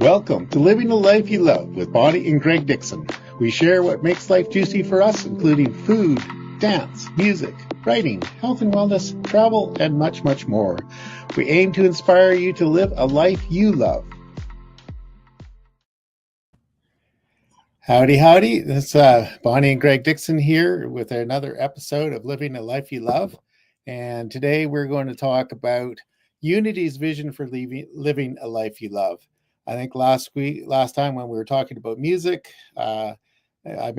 Welcome to Living the Life You Love with Bonnie and Greg Dixon. We share what makes life juicy for us, including food, dance, music, writing, health and wellness, travel, and much, much more. We aim to inspire you to live a life you love. Howdy, howdy. This is Bonnie and Greg Dixon here with another episode of Living the Life You Love. And today we're going to talk about Unity's vision for living a life you love. I think last time when we were talking about music, when I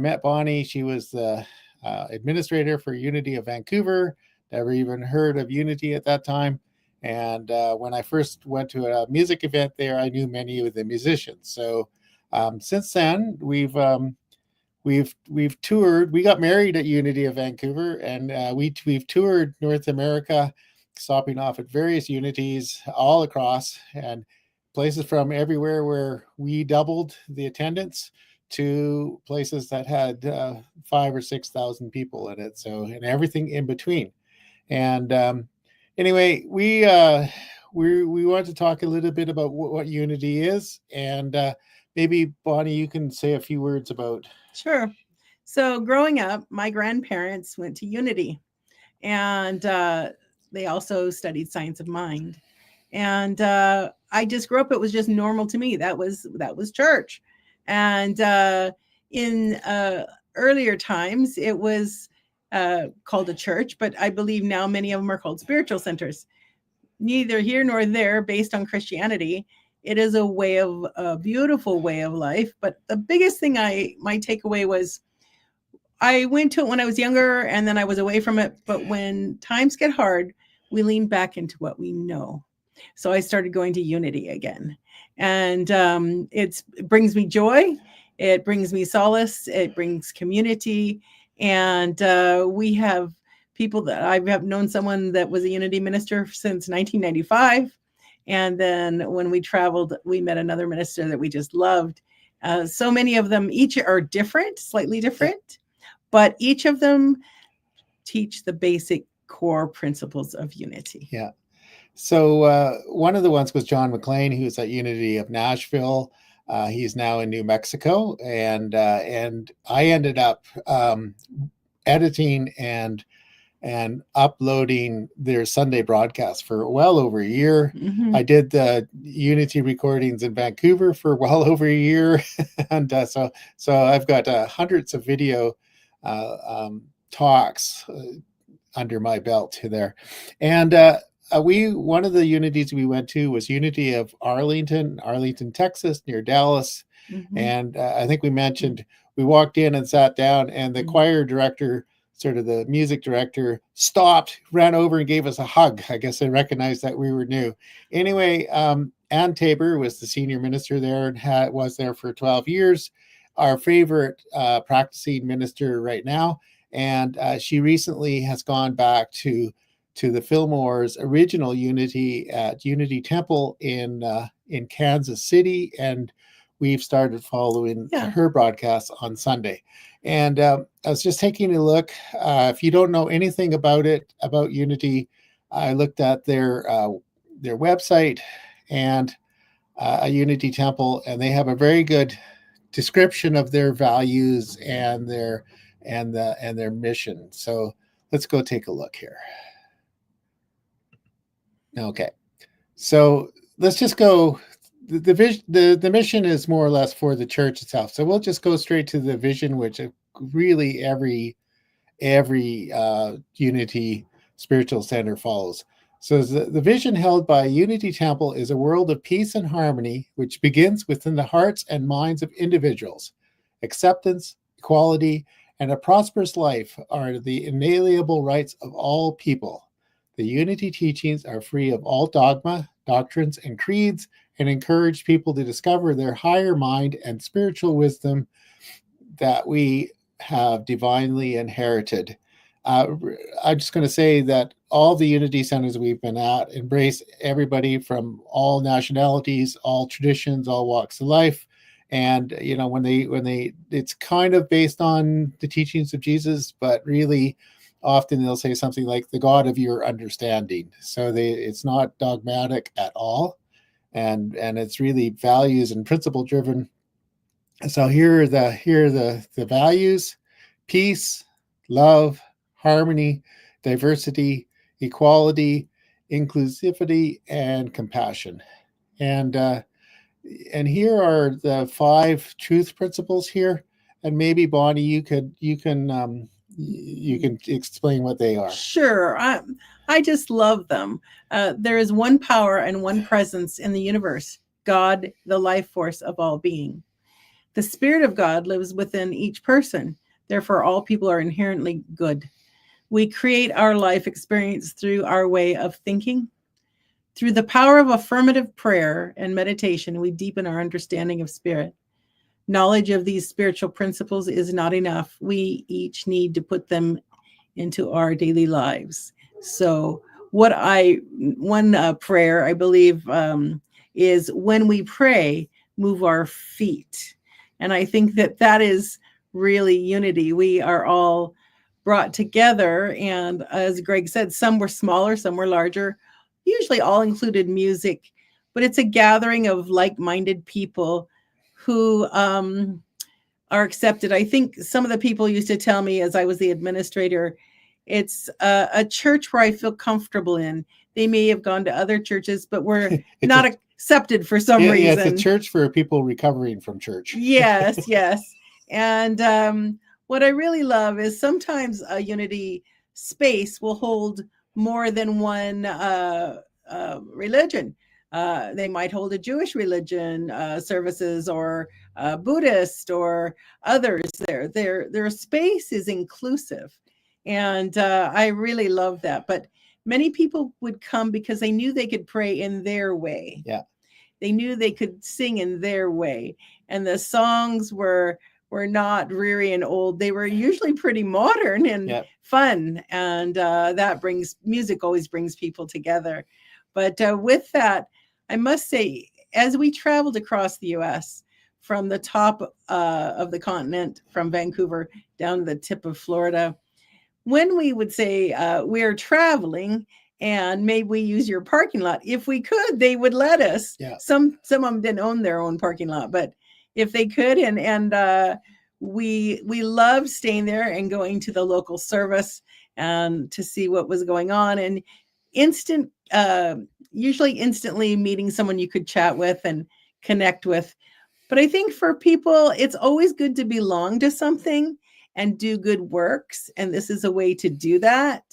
met Bonnie, she was the administrator for Unity of Vancouver. Never even heard of Unity at that time. And when I first went to a music event there, I knew many of the musicians. So since then, we've toured. We got married at Unity of Vancouver, and we've toured North America, stopping off at various Unities all across, and places from everywhere where we doubled the attendance to places that had 5,000 or 6,000 people in it. So, and everything in between. And anyway, we want to talk a little bit about what Unity is, and maybe Bonnie, you can say a few words about. Sure. So growing up, my grandparents went to Unity, and they also studied science of mind. And I just grew up. It was just normal to me. That was church. And in earlier times, it was called a church, but I believe now many of them are called spiritual centers. Neither here nor there, based on Christianity. It is a beautiful way of life. But the biggest thing my takeaway was, I went to it when I was younger, and then I was away from it. But when times get hard, we lean back into what we know. So I started going to Unity again, and it brings me joy. It brings me solace. It brings community. And we have people that I have known, someone that was a Unity minister since 1995. And then when we traveled, we met another minister that we just loved. So many of them, each are different, slightly different, but each of them teach the basic core principles of unity. Yeah. So one of the ones was John McLean, who's at Unity of Nashville. He's now in New Mexico, and I ended up editing and uploading their Sunday broadcast for well over a year. Mm-hmm. I did the Unity recordings in Vancouver for well over a year, and so I've got hundreds of video talks under my belt there, and. One of the Unities we went to was Unity of Arlington, Texas, near Dallas. Mm-hmm. And I think we mentioned, we walked in and sat down, and the choir director, sort of the music director, stopped, ran over and gave us a hug. I guess they recognized that we were new. Anyway, Anne Tabor was the senior minister there and was there for 12 years, our favorite practicing minister right now. And she recently has gone back to the Fillmore's original Unity at Unity Temple in Kansas City, and we've started following her broadcasts on Sunday. And I was just taking a look. If you don't know anything about Unity, I looked at their website and a Unity Temple, and they have a very good description of their values and their mission. So let's go take a look here. Okay, so let's just go. The mission is more or less for the church itself. So we'll just go straight to the vision, which really every Unity spiritual center follows. So the vision held by Unity Temple is a world of peace and harmony, which begins within the hearts and minds of individuals. Acceptance, equality, and a prosperous life are the inalienable rights of all people. The Unity teachings are free of all dogma, doctrines, and creeds, and encourage people to discover their higher mind and spiritual wisdom that we have divinely inherited. I'm just going to say that all the Unity centers we've been at embrace everybody from all nationalities, all traditions, all walks of life. And, you know, when they, it's kind of based on the teachings of Jesus, but really often they'll say something like the God of your understanding. So it's not dogmatic at all. and it's really values and principle driven. So here are the values: peace, love, harmony, diversity, equality, inclusivity, and compassion. And here are the 5 truth principles here. And maybe Bonnie, you can explain what they are. Sure. I just love them. There is one power and one presence in the universe, God, the life force of all being. The Spirit of God lives within each person. Therefore, all people are inherently good. We create our life experience through our way of thinking. Through the power of affirmative prayer and meditation, we deepen our understanding of spirit. Knowledge of these spiritual principles is not enough. We each need to put them into our daily lives. So one prayer I believe is, when we pray, move our feet. And I think that is really unity. We are all brought together. And as Greg said, some were smaller, some were larger, usually all included music, but it's a gathering of like-minded people who are accepted. I think some of the people used to tell me as I was the administrator, it's a church where I feel comfortable in. They may have gone to other churches, but we're not accepted for some reason. Yeah, it's a church for people recovering from church. Yes, yes. And what I really love is sometimes a unity space will hold more than one religion. They might hold a Jewish religion services, or Buddhist, or others. Their space is inclusive, and I really love that. But many people would come because they knew they could pray in their way. Yeah, they knew they could sing in their way, and the songs were not dreary and old. They were usually pretty modern and fun, and that music always brings people together. But with that, I must say, as we traveled across the U.S., from the top of the continent, from Vancouver down to the tip of Florida, when we would say we're traveling and maybe we use your parking lot, if we could, they would let us. Yeah. Some of them didn't own their own parking lot, but if they could, and we loved staying there and going to the local service and to see what was going on, and usually instantly meeting someone you could chat with and connect with. But I think for people, it's always good to belong to something and do good works, and this is a way to do that.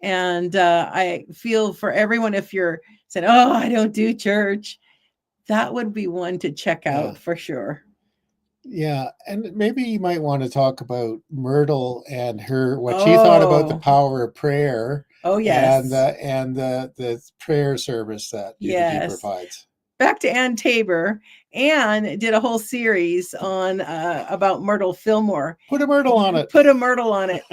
And I feel for everyone, if you're saying, "Oh, I don't do church," that would be one to check out for sure. Yeah, and maybe you might want to talk about Myrtle and what she thought about the power of prayer. Oh, yes. And the prayer service that Unity provides. Back to Anne Tabor. Anne did a whole series on about Myrtle Fillmore. Put a myrtle on it. Put a myrtle on it.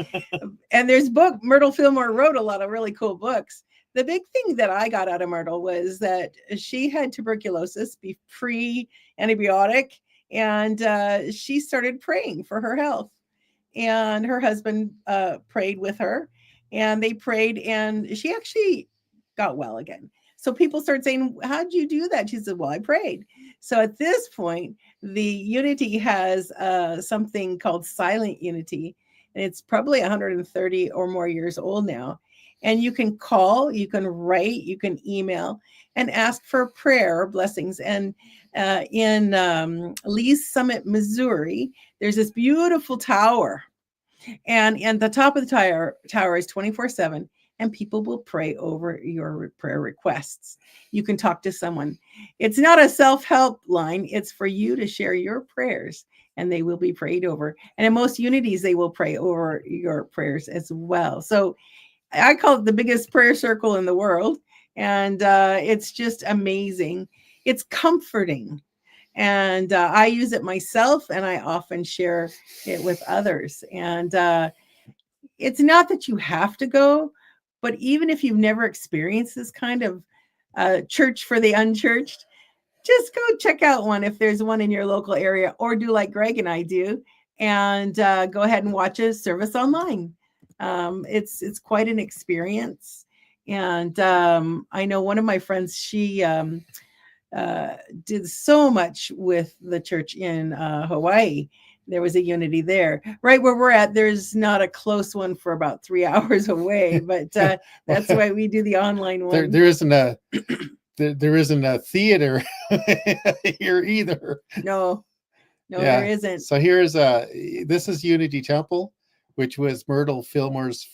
And there's Myrtle Fillmore wrote a lot of really cool books. The big thing that I got out of Myrtle was that she had tuberculosis, pre-antibiotic, and she started praying for her health. And her husband prayed with her, and they prayed, and she actually got well again. So people started saying, "How'd you do that?" She said, "Well, I prayed." So at this point, the Unity has something called Silent Unity, and it's probably 130 or more years old now. And you can call, you can write, you can email, and ask for prayer or blessings. And in Lee's Summit, Missouri, there's this beautiful tower, and the top of the tower is 24/7. And people will pray over your prayer requests. You can talk to someone. It's not a self-help line. It's for you to share your prayers, and they will be prayed over. And in most unities, they will pray over your prayers as well. So I call it the biggest prayer circle in the world. And it's just amazing. It's comforting. And I use it myself, and I often share it with others. And it's not that you have to go, but even if you've never experienced this kind of church for the unchurched, just go check out one if there's one in your local area, or do like Greg and I do, and go ahead and watch a service online. It's quite an experience. And I know one of my friends, she did so much with the church in Hawaii. There was a Unity there. Right where we're at, there's not a close one for about 3 hours away, but that's why we do the online one. There isn't a there isn't a theater here either. No, there isn't. So here's this is Unity Temple, which was Myrtle Fillmore's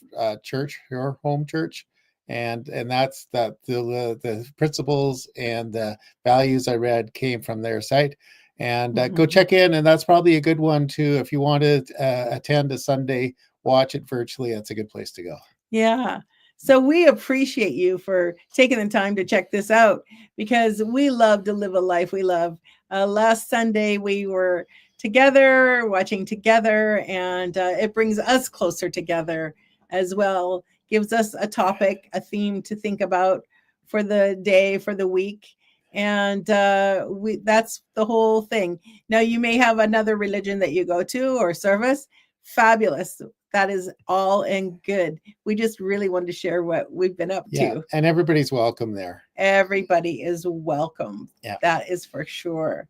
church, her home church. And that's the principles and the values I read came from their site. And go check in, and that's probably a good one too. If you want to attend a Sunday, watch it virtually. That's a good place to go. Yeah. So we appreciate you for taking the time to check this out, because we love to live a life we love. Last Sunday, we were together, watching together, and it brings us closer together as well. Gives us a topic, a theme to think about for the day, for the week. And that's the whole thing. Now, you may have another religion that you go to or service. Fabulous. That is all and good. We just really wanted to share what we've been up to. And everybody's welcome there. Everybody is welcome. Yeah. That is for sure.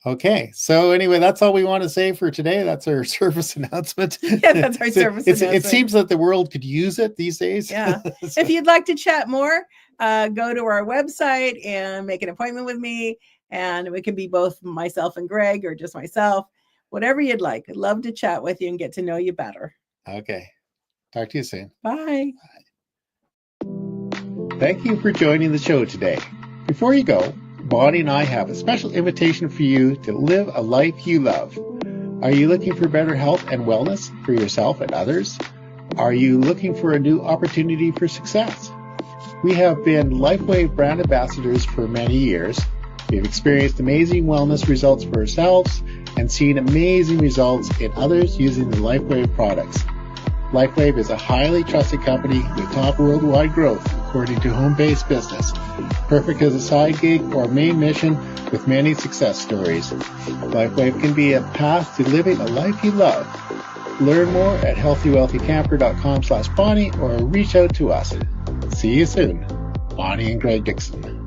Okay. So anyway, that's all we want to say for today. That's our service announcement. Yeah, that's our service announcement. It seems that the world could use it these days. Yeah. So, if you'd like to chat more, go to our website and make an appointment with me. And it can be both myself and Greg, or just myself, whatever you'd like. I'd love to chat with you and get to know you better. Okay. Talk to you soon. Bye. Thank you for joining the show today. Before you go, Bonnie and I have a special invitation for you to live a life you love. Are you looking for better health and wellness for yourself and others? Are you looking for a new opportunity for success? We have been LifeWave brand ambassadors for many years. We've experienced amazing wellness results for ourselves and seen amazing results in others using the LifeWave products. LifeWave is a highly trusted company with top worldwide growth, according to Home Base Business. Perfect as a side gig or main mission with many success stories. LifeWave can be a path to living a life you love. Learn more at healthywealthycamper.com/Bonnie or reach out to us. See you soon. Bonnie and Greg Dixon.